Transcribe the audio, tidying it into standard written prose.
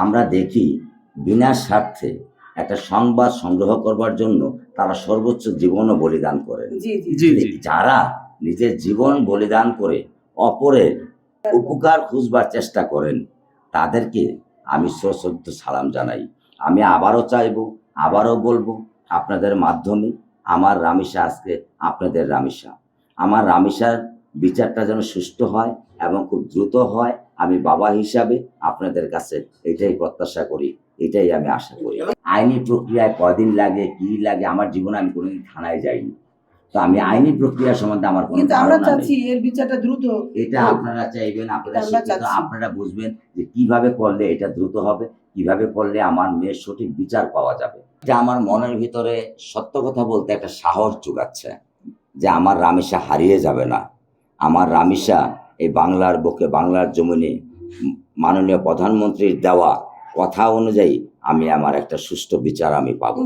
আমরা দেখি বিনা স্বার্থে একটা সংবাদ সংগ্রহ করবার জন্য তারা সর্বোচ্চ জীবনও বলিদান করেন। যারা নিজের জীবন বলিদান করে অপরের উপকার খুঁজবার চেষ্টা করেন তাদেরকে আমি সশ্রদ্ধ সালাম জানাই। আমি আবারও বলবো আপনাদের মাধ্যমে, আমার রামিসা আজকে আপনাদের রামিসা। আমার রামিসার বিচারটা যেন সুষ্ঠু হয় এবং খুব দ্রুত হয়। আমি বাবা হিসাবে আপনাদের কাছে এটাই প্রত্যাশা করি, এটাই আমি আশা করি। আইনি প্রক্রিয়ায় কদিন লাগে কি লাগে, আমার জীবনে আমি কোনোদিন থানায় যাইনি, তো আমি আইনি প্রক্রিয়া সম্বন্ধে আমার কোনো ধারণা নেই। এর বিচারটা দ্রুত, এটা আপনারা চাইবেন, আপনারা বুঝবেন যে কিভাবে করলে এটা দ্রুত হবে, কিভাবে করলে আমার মেয়ের সঠিক বিচার পাওয়া যাবে। এটা আমার মনের ভিতরে সত্য কথা বলতে একটা সাহস যোগাচ্ছে যে আমার রামিসা হারিয়ে যাবে না। আমার রামিসা এই বাংলার বুকে, বাংলার জমিনে মাননীয় প্রধানমন্ত্রীর দেওয়া কথা অনুযায়ী আমি আমার একটা সুষ্ঠু বিচার আমি পাবো।